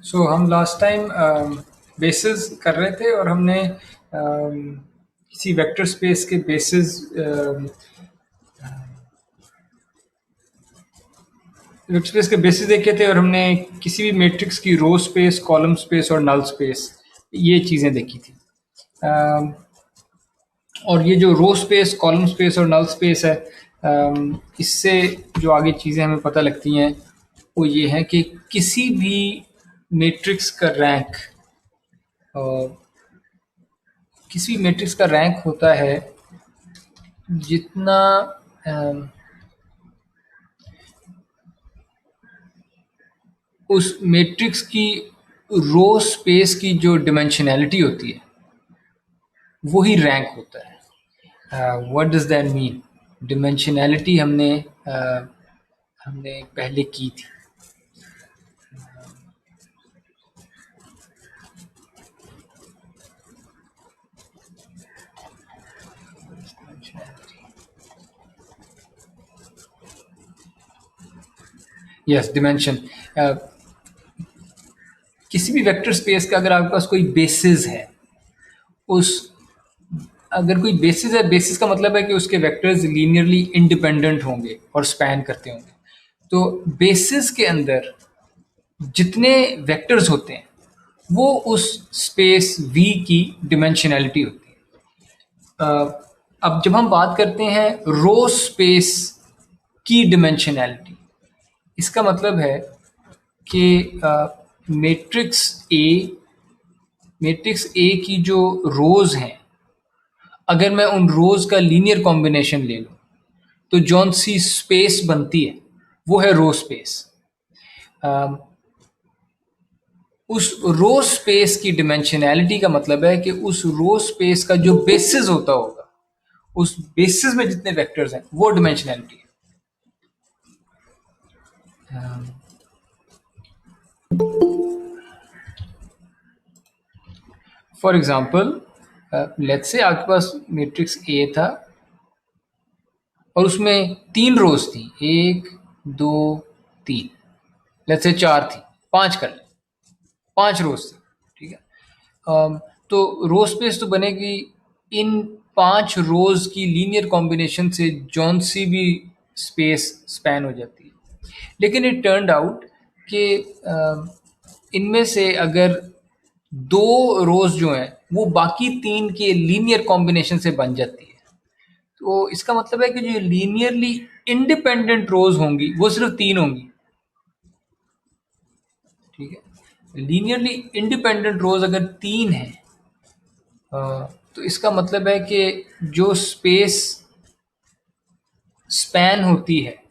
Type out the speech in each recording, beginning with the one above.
सो हम last time basis कर रहे थे और हमने किसी वेक्टर स्पेस के बेसिस वेक्टर स्पेस के बेसिस देखे थे और हमने किसी भी मैट्रिक्स की रो स्पेस, कॉलम स्पेस और नल स्पेस ये चीज़ें देखी थी। और ये जो रो स्पेस, कॉलम स्पेस और नल स्पेस है, इससे जो आगे चीज़ें हमें पता लगती हैं वो ये है कि किसी भी मैट्रिक्स का रैंक किसी भी मैट्रिक्स का रैंक होता है जितना उस मैट्रिक्स की रो स्पेस की जो डिमेंशनैलिटी होती है वो ही रैंक होता है। What does that mean? Dimensionality हमने पहले की थी। Yes, dimension. किसी भी वेक्टर स्पेस का अगर आपके पास कोई बेसिस है, उस अगर कोई बेसिस है, बेसिस का मतलब है कि उसके वेक्टर्स लीनियरली इंडिपेंडेंट होंगे और स्पैन करते होंगे। तो बेसिस के अंदर जितने वेक्टर्स होते हैं वो उस स्पेस V की डिमेंशनैलिटी होती है। अब जब हम बात करते हैं रो स्पेस की डिमेंशनैलिटी, इसका मतलब है कि मैट्रिक्स ए की जो रोज हैं, अगर मैं उन रोज का लीनियर कॉम्बिनेशन ले लूं तो जौन सी स्पेस बनती है वो है रो स्पेस। उस रो स्पेस की डिमेंशनैलिटी का मतलब है कि उस रो स्पेस का जो बेसिस होता होगा, उस बेसिस में जितने वेक्टर्स हैं वो डिमेंशनैलिटी है। फॉर एग्जाम्पल, लेट्स से आपके पास मैट्रिक्स ए था और उसमें 3 रोज थी, 1 2 3, लेट्स से 4 थी, 5 कर ले, 5 रोज थी, ठीक है। तो रो स्पेस तो बनेगी इन 5 रोज की लीनियर कॉम्बिनेशन से जौन सी भी स्पेस स्पैन हो जाती है। लेकिन इट टर्न्ड आउट कि इनमें से अगर 2 रोज जो हैं वो बाकी 3 के लीनियर कॉम्बिनेशन से बन जाती है, तो इसका मतलब है कि जो लीनियरली इंडिपेंडेंट रोज होंगी वो सिर्फ 3 होंगी, ठीक है। लीनियरली इंडिपेंडेंट रोज अगर 3 है, तो इसका मतलब है कि जो स्पेस स्पैन होती है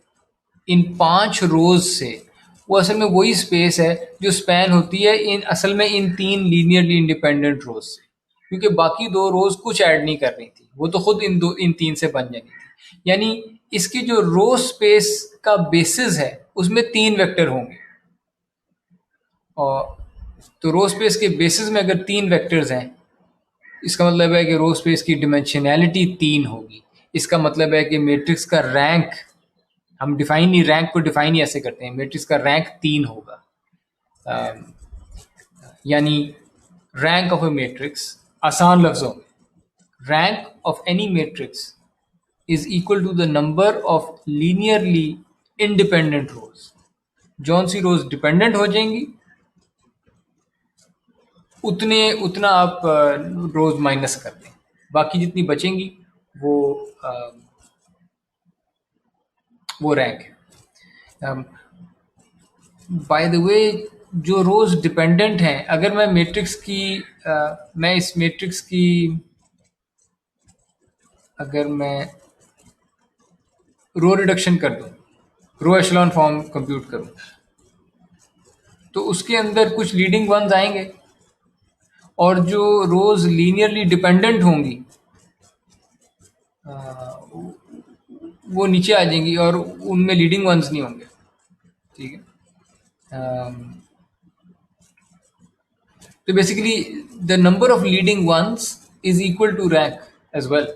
इन 5 रोज से, वो असल में वही स्पेस है जो स्पैन होती है इन 3 लीनियरली इंडिपेंडेंट रोज से, क्योंकि बाकी 2 रोज कुछ ऐड नहीं कर रही थी, वो तो खुद इन 3 से बन जानी थी। यानी इसकी जो रो स्पेस का बेसिस है उसमें 3 वेक्टर होंगे, और तो रो स्पेस के बेसिस में अगर 3 वेक्टर्स हैं, इसका मतलब है कि रो स्पेस की डिमेंशनैलिटी 3 होगी। इसका मतलब है कि मैट्रिक्स का रैंक, हम डिफाइन ही रैंक को डिफाइन ही ऐसे करते हैं, मैट्रिक्स का रैंक 3 होगा। यानी रैंक ऑफ ए मैट्रिक्स, आसान लफ्जों में, rank of any matrix is equal to the number of linearly independent rows. जौन सी रोज डिपेंडेंट हो जाएंगी उतना आप रोज माइनस कर दें, बाकी जितनी बचेंगी वो रैंक है। बाय द वे, जो रोज डिपेंडेंट हैं, अगर मैं मैट्रिक्स की मैं इस मैट्रिक्स की अगर मैं रो रिडक्शन कर दूं, रो एशेलॉन फॉर्म कंप्यूट करूं, तो उसके अंदर कुछ लीडिंग वंस आएंगे और जो रोज लीनियरली डिपेंडेंट होंगी वो नीचे आ जाएंगी और उनमें लीडिंग वंस नहीं होंगे, ठीक है। तो basically the number of leading ones is equal to rank as well,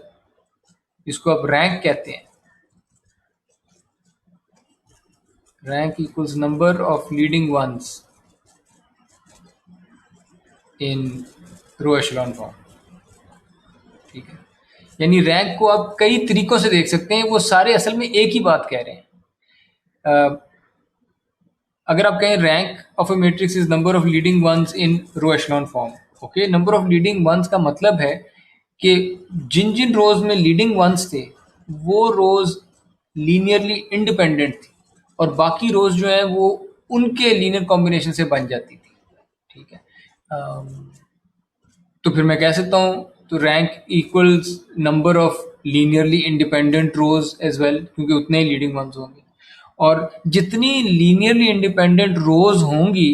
इसको आप रैंक कहते हैं। Rank equals number of leading ones in row echelon form. ठीक है, यानी रैंक को आप कई तरीकों से देख सकते हैं, वो सारे असल में एक ही बात कह रहे हैं। अगर आप कहें rank of a matrix is number of leading ones in row echelon form, okay, number of leading ones का मतलब है कि जिन जिन रोज में लीडिंग वंस थे वो रोज लीनियरली इंडिपेंडेंट थी और बाकी रोज जो है वो उनके लीनियर कॉम्बिनेशन से बन जाती थी। ठीक है, तो फिर मैं कह सकता हूँ तो rank equals number of linearly independent rows as well, क्योंकि उतने ही लीडिंग वंस होंगे और जितनी लीनियरली इंडिपेंडेंट रोज होंगी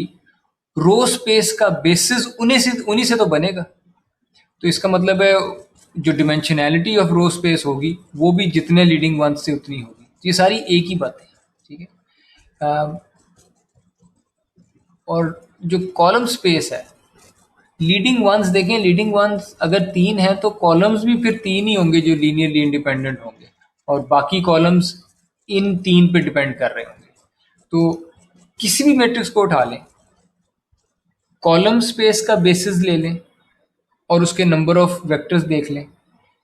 रो स्पेस का बेसिस उन्हीं से तो बनेगा। तो इसका मतलब है जो डिमेंशनैलिटी ऑफ रो स्पेस होगी वो भी जितने लीडिंग वंस से उतनी होगी। ये सारी एक ही बात है। ठीक है, और जो कॉलम स्पेस है, लीडिंग वंस देखें, लीडिंग वंस अगर 3 है तो कॉलम्स भी फिर 3 ही होंगे जो लीनियरली इंडिपेंडेंट होंगे और बाकी कॉलम्स इन 3 पे डिपेंड कर रहे होंगे। तो किसी भी मैट्रिक्स को उठा लें, कॉलम स्पेस का बेसिस ले लें और उसके नंबर ऑफ वेक्टर्स देख लें,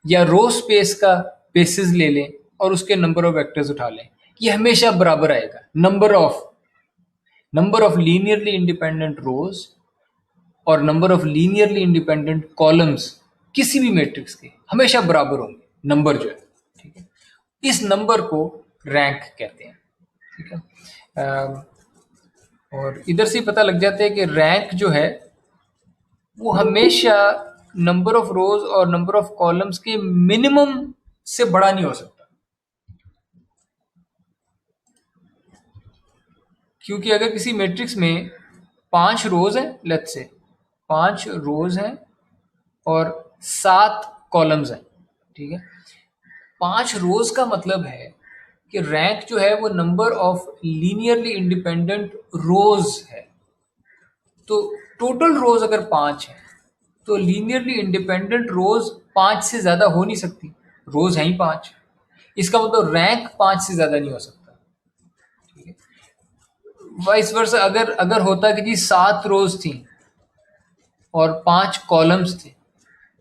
या रो स्पेस का बेसिस ले लें और उसके नंबर ऑफ वेक्टर्स उठा लें, ये हमेशा बराबर आएगा। नंबर ऑफ लीनियरली इंडिपेंडेंट रोज और number of linearly independent columns किसी भी मैट्रिक्स के हमेशा बराबर होंगे, नंबर जो है। ठीक है, इस नंबर को रैंक कहते हैं। ठीक है, और इधर से पता लग जाता है कि रैंक जो है वो हमेशा नंबर ऑफ रोज और नंबर ऑफ कॉलम्स के मिनिमम से बड़ा नहीं हो सकता, क्योंकि अगर किसी मैट्रिक्स में 5 रोज हैं, लेट्स से 5 रोज हैं और 7 कॉलम्स हैं। ठीक है, 5 रोज का मतलब है कि रैंक जो है वो नंबर ऑफ लीनियरली इंडिपेंडेंट रोज है। तो टोटल रोज अगर 5 है तो लीनियरली इंडिपेंडेंट रोज 5 से ज्यादा हो नहीं सकती, रोज है ही 5। इसका मतलब रैंक 5 से ज्यादा नहीं हो सकता। ठीक है, वाइस वर्सा अगर अगर होता कि जी 7 रोज थी और 5 कॉलम्स थे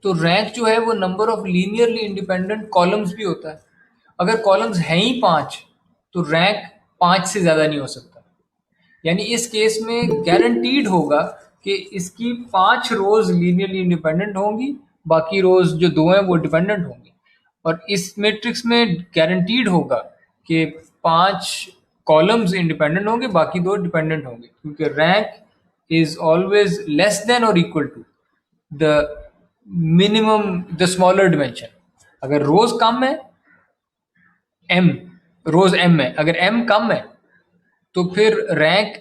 तो रैंक जो है वो number of linearly independent columns भी होता है। अगर कॉलम्स हैं ही 5 तो रैंक 5 से ज्यादा नहीं हो सकता। यानी इस केस में गारंटीड होगा कि इसकी 5 रोज लीनियरली इंडिपेंडेंट होंगी, बाकी रोज जो 2 हैं वो डिपेंडेंट होंगी। और इस मैट्रिक्स में गारंटीड होगा कि 5 कॉलम्स इंडिपेंडेंट होंगे, बाकी 2 डिपेंडेंट होंगे, क्योंकि rank is always less than और equal to the minimum the smaller dimension. अगर रोज कम है m, रोज m है, अगर m कम है तो फिर रैंक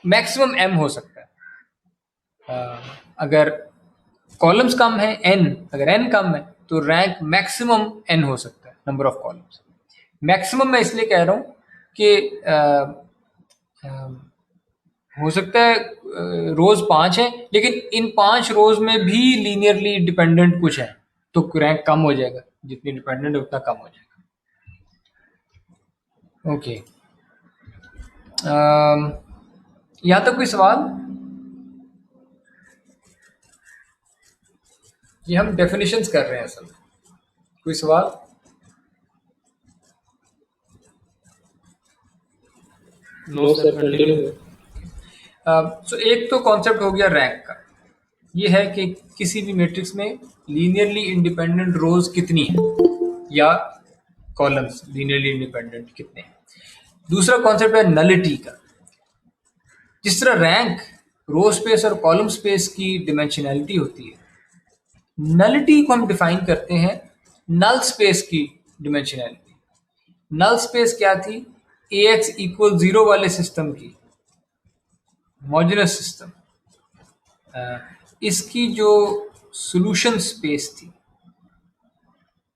मैक्सिमम m हो सकता है। अगर कॉलम्स कम है n, अगर n कम है तो रैंक मैक्सिमम n हो सकता है, नंबर ऑफ कॉलम्स। मैक्सिमम मैं इसलिए कह रहा हूं कि हो सकता है रोज 5 है लेकिन इन 5 रोज में भी लीनियरली डिपेंडेंट कुछ है तो रैंक कम हो जाएगा, जितनी डिपेंडेंट है उतना कम हो जाएगा। ओके, यहाँ तक कोई सवाल? ये हम डेफिनेशंस कर रहे हैं असल में। कोई सवाल? No sir, continue. सो एक तो कॉन्सेप्ट हो गया रैंक का, ये है कि किसी भी मैट्रिक्स में लीनियरली इंडिपेंडेंट रोज कितनी है या कॉलम्स लीनियरली इंडिपेंडेंट कितने हैं। दूसरा कॉन्सेप्ट है नलिटी का। जिस तरह रैंक रो स्पेस और कॉलम स्पेस की डिमेंशनैलिटी होती है, नलिटी को हम डिफाइन करते हैं नल स्पेस की डिमेंशनैलिटी। नल स्पेस क्या थी? AX इक्वल 0 वाले सिस्टम की, होमोजेनस सिस्टम, इसकी जो सॉल्यूशन स्पेस थी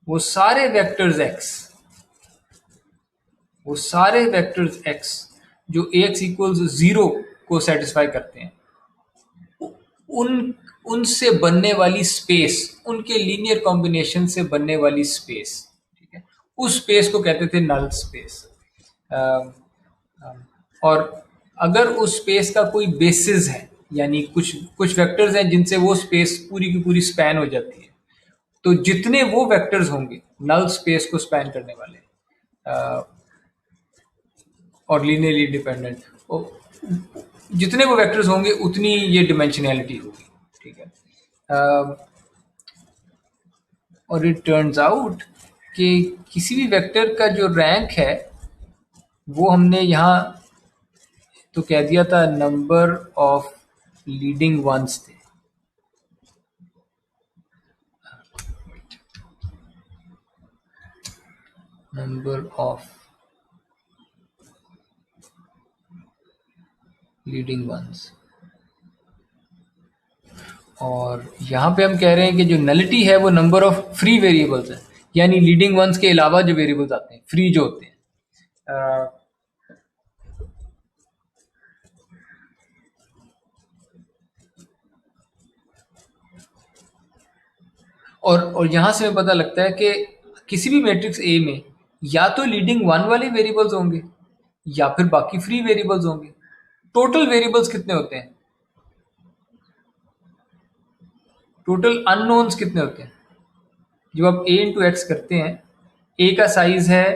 वो सारे वेक्टर्स x जो AX इक्वल्स 0 को सेटिस्फाई करते हैं, उन उनसे बनने वाली स्पेस, उनके लीनियर कॉम्बिनेशन से बनने वाली स्पेस, ठीक है, उस स्पेस को कहते थे नल स्पेस। और अगर उस स्पेस का कोई बेसिस है, यानी कुछ कुछ वेक्टर्स हैं जिनसे वो स्पेस पूरी की पूरी स्पैन हो जाती है, तो जितने वो वेक्टर्स होंगे नल स्पेस को स्पैन करने वाले और लीनियरली डिपेंडेंट, जितने वो वेक्टर्स होंगे उतनी ये डिमेंशनैलिटी होगी, ठीक है। और इट टर्न्स आउट कि किसी भी वेक्टर का जो रैंक है वो हमने यहाँ तो कह दिया था नंबर ऑफ लीडिंग वंस थे। नंबर ऑफ लीडिंग वंस, और यहाँ पे हम कह रहे हैं कि जो नलिटी है वो नंबर ऑफ फ्री वेरिएबल्स है, यानी लीडिंग वंस के अलावा जो वेरिएबल्स आते हैं फ्री जो होते हैं। और यहाँ से हमें पता लगता है कि किसी भी मैट्रिक्स ए में या तो लीडिंग वन वाले वेरिएबल्स होंगे या फिर बाकी फ्री वेरिएबल्स होंगे। टोटल वेरिएबल्स कितने होते हैं? टोटल अननोन्स कितने होते हैं? जब आप a इंटू एक्स करते हैं, a का साइज है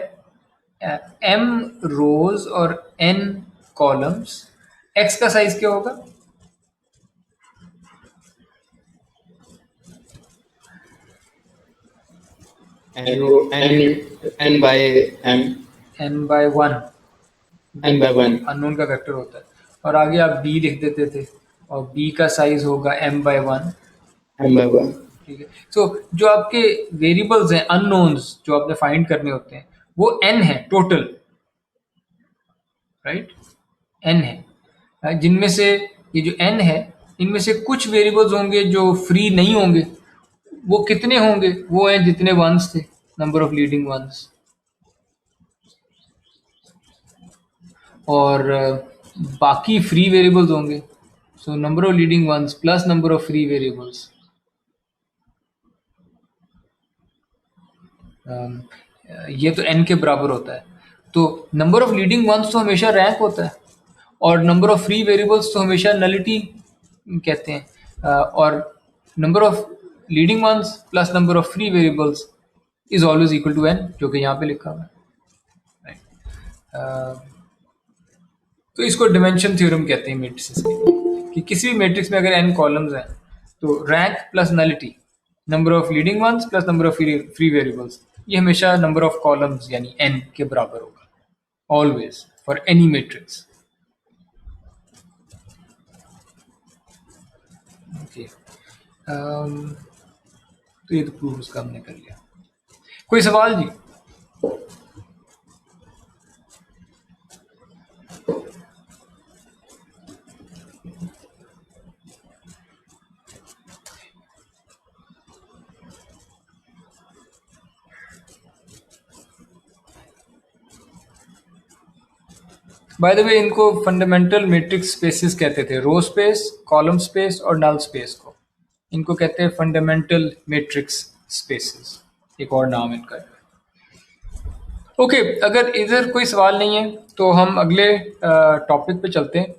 m रोज और n कॉलम्स, x का साइज क्या होगा? n by m, n by 1 n by 1, unknown का वेक्टर होता है, और आगे आप b लिख देते थे और b का साइज होगा m by 1, m by 1. ठीक है। सो जो आपके वेरिएबल्स हैं अननोन्स जो आपने फाइंड करने होते हैं वो n है टोटल, राइट? n है, जिनमें से ये जो n है इनमें से कुछ वेरिएबल्स होंगे जो फ्री नहीं होंगे। वो कितने होंगे? वो हैं जितने वंस थे, नंबर ऑफ लीडिंग वंस। और बाकी फ्री वेरिएबल्स होंगे, so number of leading ones plus number of free variables. ये तो n के बराबर होता है। तो नंबर ऑफ लीडिंग वंस तो हमेशा रैंक होता है और नंबर ऑफ फ्री वेरिएबल्स तो हमेशा नलिटी कहते हैं, और number of leading ones plus number of free variables is always equal to n, जो कि यहाँ पे लिखा हुआ है, राइट? तो इसको डिमेंशन थ्योरम कहते हैं मैट्रिसेस के, कि किसी भी मैट्रिक्स में अगर n कॉलम्स हैं तो rank plus nullity, number of leading ones plus number of free variables, ये हमेशा नंबर ऑफ कॉलम्स यानी n के बराबर होगा, always for any matrix. Okay, तो ये तो प्रूफ उसका हमने कर लिया। कोई सवाल जी? बाय द वे इनको फंडामेंटल मैट्रिक्स स्पेसेस कहते थे, रो स्पेस, कॉलम स्पेस और नल स्पेस को इनको कहते हैं फंडामेंटल मैट्रिक्स स्पेसेस, एक और नाम इनका है। ओके, अगर इधर कोई सवाल नहीं है तो हम अगले टॉपिक पे चलते हैं।